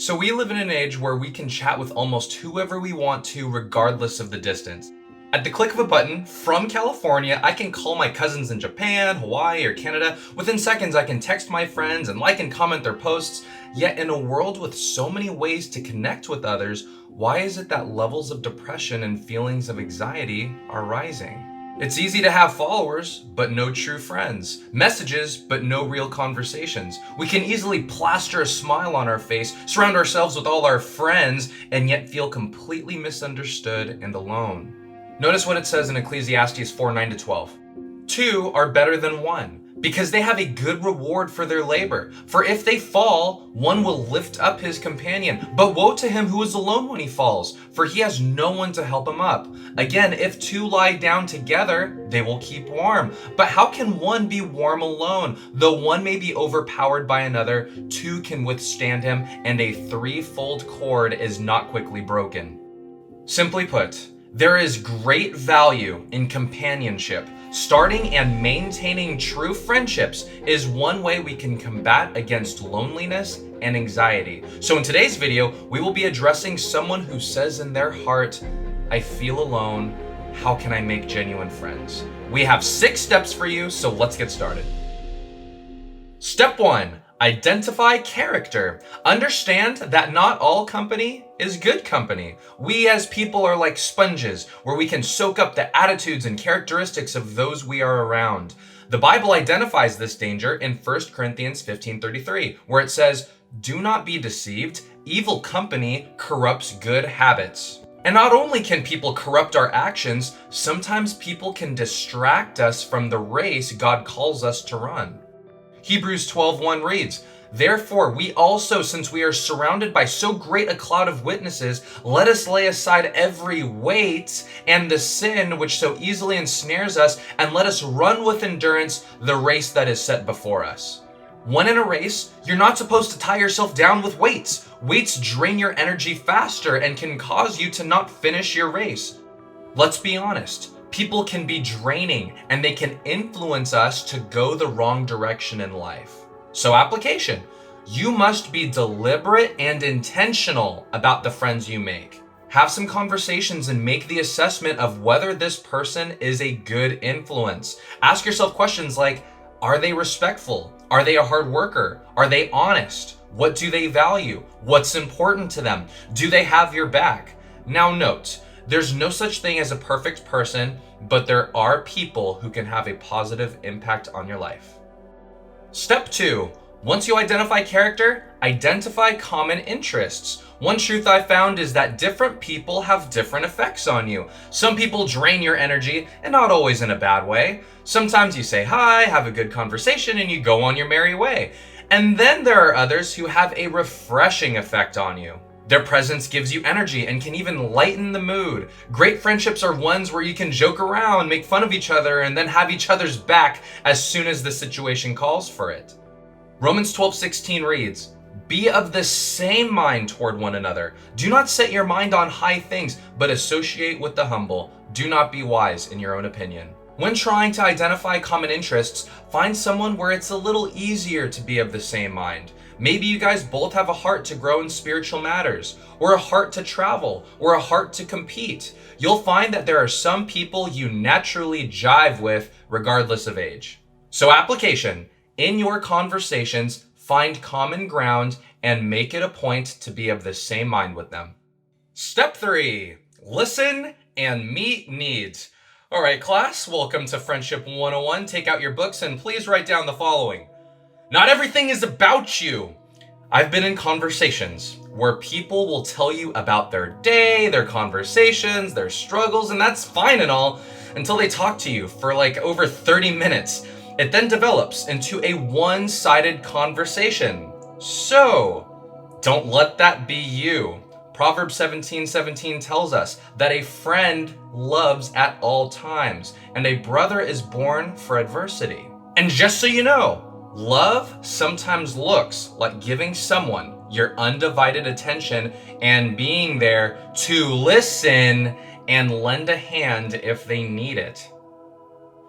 So we live in an age where we can chat with almost whoever we want to, regardless of the distance. At the click of a button, from California, I can call my cousins in Japan, Hawaii, or Canada. Within seconds, I can text my friends and like and comment their posts. Yet in a world with so many ways to connect with others, why is it that levels of depression and feelings of anxiety are rising? It's easy to have followers, but no true friends. Messages, but no real conversations. We can easily plaster a smile on our face, surround ourselves with all our friends, and yet feel completely misunderstood and alone. Notice what it says in Ecclesiastes 4:9-12. Two are better than one, because they have a good reward for their labor. For if they fall, one will lift up his companion. But woe to him who is alone when he falls, for he has no one to help him up. Again, if two lie down together, they will keep warm. But how can one be warm alone? Though one may be overpowered by another, two can withstand him, and a threefold cord is not quickly broken. Simply put, there is great value in companionship. Starting and maintaining true friendships is one way we can combat against loneliness and anxiety. So in today's video, we will be addressing someone who says in their heart, I feel alone. How can I make genuine friends? We have 6 steps for you, so let's get started. Step 1. Identify character. Understand that not all company is good company. We as people are like sponges where we can soak up the attitudes and characteristics of those we are around. The Bible identifies this danger in 1 Corinthians 15:33, where it says, do not be deceived. Evil company corrupts good habits. And not only can people corrupt our actions, sometimes people can distract us from the race God calls us to run. Hebrews 12:1 reads, therefore we also, since we are surrounded by so great a cloud of witnesses, let us lay aside every weight and the sin which so easily ensnares us, and let us run with endurance the race that is set before us. When in a race, you're not supposed to tie yourself down with weights. Weights drain your energy faster and can cause you to not finish your race. Let's be honest. People can be draining and they can influence us to go the wrong direction in life. So application, you must be deliberate and intentional about the friends you make. Have some conversations and make the assessment of whether this person is a good influence. Ask yourself questions like, are they respectful? Are they a hard worker? Are they honest? What do they value? What's important to them? Do they have your back? Now note, there's no such thing as a perfect person, but there are people who can have a positive impact on your life. Step 2. Once you identify character, identify common interests. One truth I found is that different people have different effects on you. Some people drain your energy, and not always in a bad way. Sometimes you say hi, have a good conversation, and you go on your merry way. And then there are others who have a refreshing effect on you. Their presence gives you energy and can even lighten the mood. Great friendships are ones where you can joke around, make fun of each other, and then have each other's back as soon as the situation calls for it. Romans 12:16 reads, be of the same mind toward one another. Do not set your mind on high things, but associate with the humble. Do not be wise in your own opinion. When trying to identify common interests, find someone where it's a little easier to be of the same mind. Maybe you guys both have a heart to grow in spiritual matters, or a heart to travel, or a heart to compete. You'll find that there are some people you naturally jive with regardless of age. So application, in your conversations, find common ground and make it a point to be of the same mind with them. Step 3, listen and meet needs. All right, class, welcome to Friendship 101. Take out your books and please write down the following. Not everything is about you. I've been in conversations where people will tell you about their day, their conversations, their struggles, and that's fine and all until they talk to you for like over 30 minutes. It then develops into a one-sided conversation. So, don't let that be you. Proverbs 17:17 tells us that a friend loves at all times, and a brother is born for adversity. And just so you know, love sometimes looks like giving someone your undivided attention and being there to listen and lend a hand if they need it.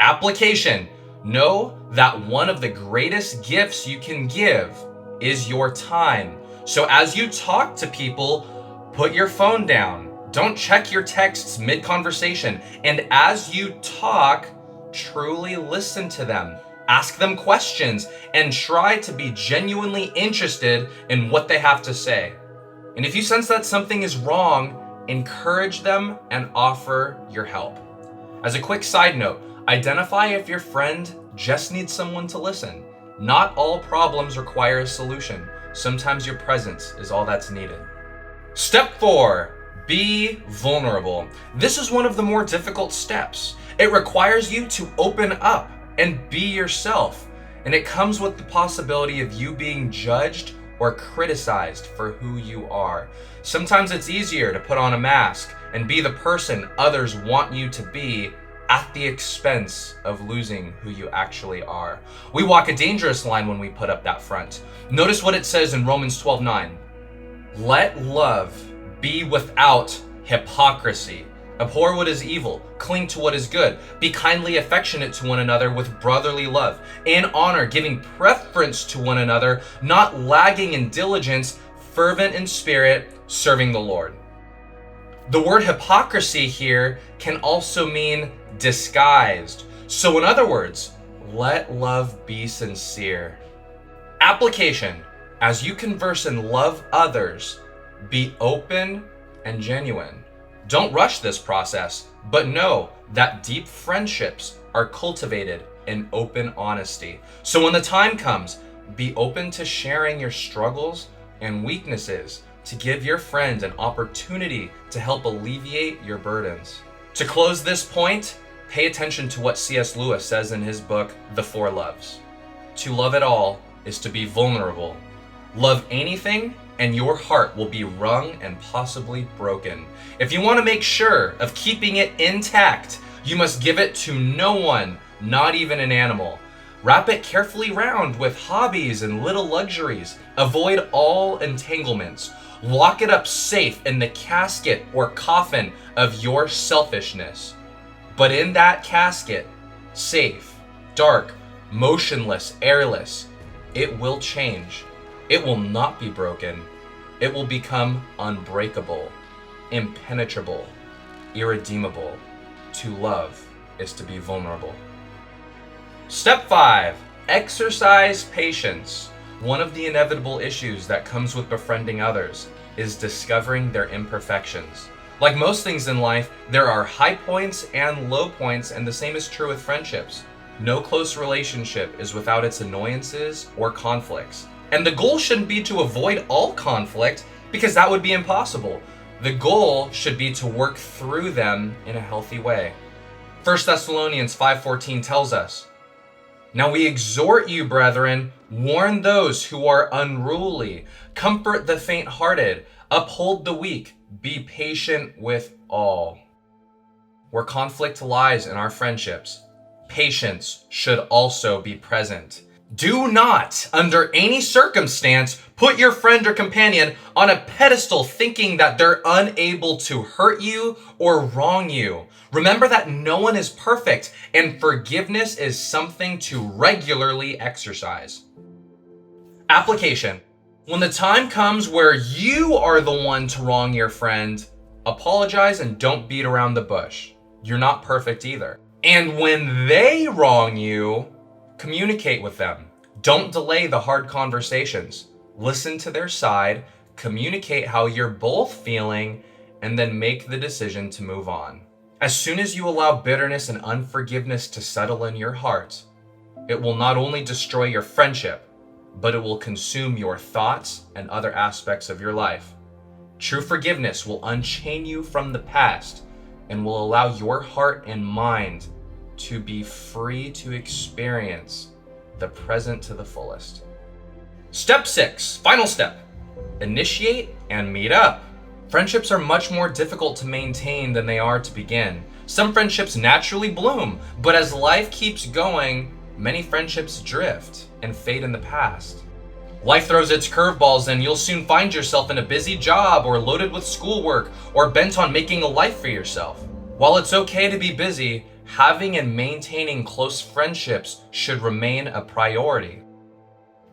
Application. Know that one of the greatest gifts you can give is your time. So as you talk to people, put your phone down. Don't check your texts mid-conversation. And as you talk, truly listen to them. Ask them questions and try to be genuinely interested in what they have to say. And if you sense that something is wrong, encourage them and offer your help. As a quick side note, identify if your friend just needs someone to listen. Not all problems require a solution. Sometimes your presence is all that's needed. Step 4. Be vulnerable. This is one of the more difficult steps. It requires you to open up and be yourself. And it comes with the possibility of you being judged or criticized for who you are. Sometimes it's easier to put on a mask and be the person others want you to be at the expense of losing who you actually are. We walk a dangerous line when we put up that front. Notice what it says in Romans 12:9. Let love be without hypocrisy. Abhor what is evil, cling to what is good. Be kindly affectionate to one another with brotherly love, in honor, giving preference to one another, not lagging in diligence, fervent in spirit, serving the Lord. The word hypocrisy here can also mean disguised. So in other words, let love be sincere. Application: as you converse and love others, be open and genuine. Don't rush this process, but know that deep friendships are cultivated in open honesty. So when the time comes, be open to sharing your struggles and weaknesses to give your friends an opportunity to help alleviate your burdens. To close this point, pay attention to what C.S. Lewis says in his book, The Four Loves. To love at all is to be vulnerable. Love anything, and your heart will be wrung and possibly broken. If you want to make sure of keeping it intact, you must give it to no one, not even an animal. Wrap it carefully round with hobbies and little luxuries. Avoid all entanglements. Lock it up safe in the casket or coffin of your selfishness. But in that casket, safe, dark, motionless, airless, it will change. It will not be broken. It will become unbreakable, impenetrable, irredeemable. To love is to be vulnerable. Step 5. Exercise patience. One of the inevitable issues that comes with befriending others is discovering their imperfections. Like most things in life, there are high points and low points, and the same is true with friendships. No close relationship is without its annoyances or conflicts. And the goal shouldn't be to avoid all conflict, because that would be impossible. The goal should be to work through them in a healthy way. 1 Thessalonians 5:14 tells us, "Now we exhort you, brethren, warn those who are unruly, comfort the faint-hearted, uphold the weak, be patient with all." Where conflict lies in our friendships, patience should also be present. Do not, under any circumstance, put your friend or companion on a pedestal thinking that they're unable to hurt you or wrong you. Remember that no one is perfect, and forgiveness is something to regularly exercise. Application: when the time comes where you are the one to wrong your friend, apologize and don't beat around the bush. You're not perfect either. And when they wrong you, communicate with them. Don't delay the hard conversations. Listen to their side, communicate how you're both feeling, and then make the decision to move on. As soon as you allow bitterness and unforgiveness to settle in your heart, it will not only destroy your friendship, but it will consume your thoughts and other aspects of your life. True forgiveness will unchain you from the past and will allow your heart and mind to be free to experience the present to the fullest. Step 6, final step. Initiate and meet up. Friendships are much more difficult to maintain than they are to begin. Some friendships naturally bloom, but as life keeps going, many friendships drift and fade in the past. Life throws its curveballs and you'll soon find yourself in a busy job or loaded with schoolwork or bent on making a life for yourself. While it's okay to be busy, having and maintaining close friendships should remain a priority.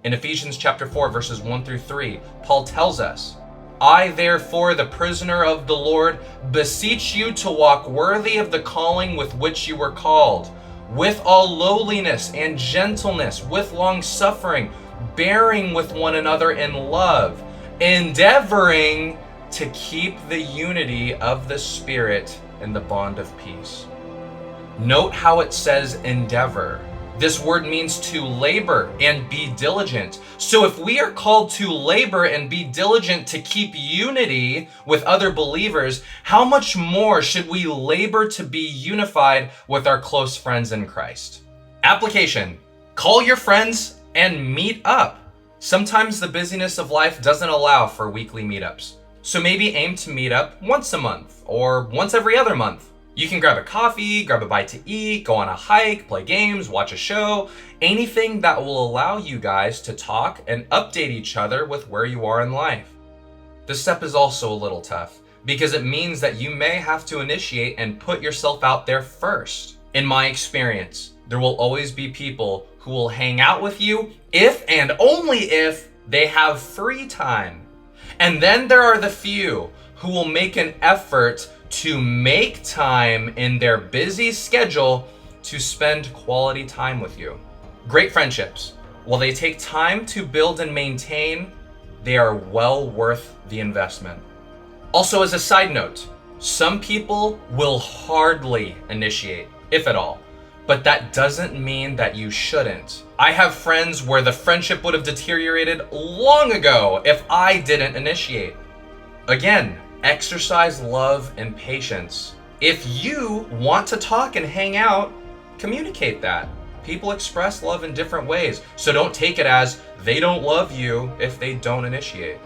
In Ephesians chapter 4, verses 1 through 3, Paul tells us, I, therefore, the prisoner of the Lord, beseech you to walk worthy of the calling with which you were called, with all lowliness and gentleness, with long suffering, bearing with one another in love, endeavoring to keep the unity of the Spirit in the bond of peace. Note how it says endeavor. This word means to labor and be diligent. So if we are called to labor and be diligent to keep unity with other believers, how much more should we labor to be unified with our close friends in Christ? Application: call your friends and meet up. Sometimes the busyness of life doesn't allow for weekly meetups. So maybe aim to meet up once a month or once every other month. You can grab a coffee, grab a bite to eat, go on a hike, play games, watch a show, anything that will allow you guys to talk and update each other with where you are in life. This step is also a little tough because it means that you may have to initiate and put yourself out there first. In my experience, there will always be people who will hang out with you if and only if they have free time. And then there are the few who will make an effort to make time in their busy schedule to spend quality time with you. Great friendships, while they take time to build and maintain, they are well worth the investment. Also, as a side note, some people will hardly initiate, if at all, but that doesn't mean that you shouldn't. I have friends where the friendship would have deteriorated long ago if I didn't initiate. Again, exercise love and patience. If you want to talk and hang out, communicate that. People express love in different ways, so don't take it as they don't love you if they don't initiate.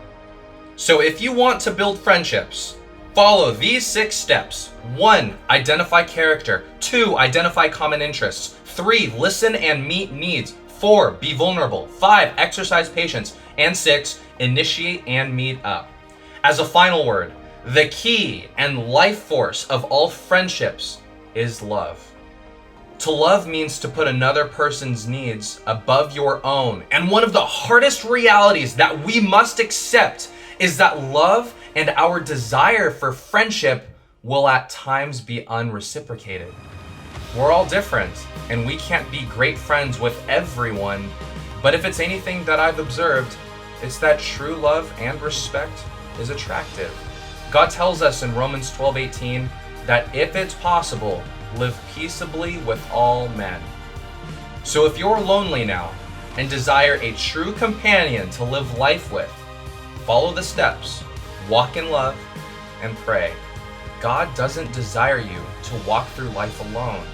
So if you want to build friendships, follow these 6 steps. 1, identify character. 2, identify common interests. 3, listen and meet needs. 4, be vulnerable. 5, exercise patience. And 6, initiate and meet up. As a final word, the key and life force of all friendships is love. To love means to put another person's needs above your own. And one of the hardest realities that we must accept is that love and our desire for friendship will at times be unreciprocated. We're all different, and we can't be great friends with everyone. But if it's anything that I've observed, it's that true love and respect is attractive. God tells us in Romans 12:18 that if it's possible, live peaceably with all men. So if you're lonely now and desire a true companion to live life with, follow the steps, walk in love, and pray. God doesn't desire you to walk through life alone.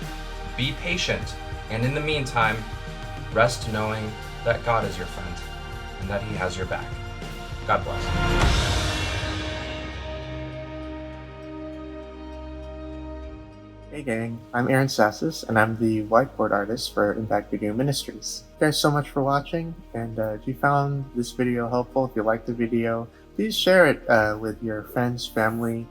Be patient, and in the meantime, rest knowing that God is your friend and that He has your back. God bless. Hey gang, I'm Aaron Sassis, and I'm the whiteboard artist for Impact Video Ministries. Thank you guys so much for watching, and if you found this video helpful, if you liked the video, please share it with your friends, family,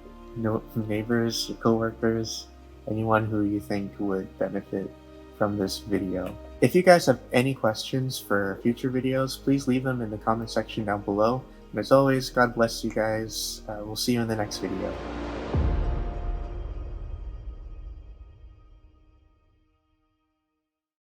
neighbors, coworkers, anyone who you think would benefit from this video. If you guys have any questions for future videos, please leave them in the comment section down below. And as always, God bless you guys. We'll see you in the next video.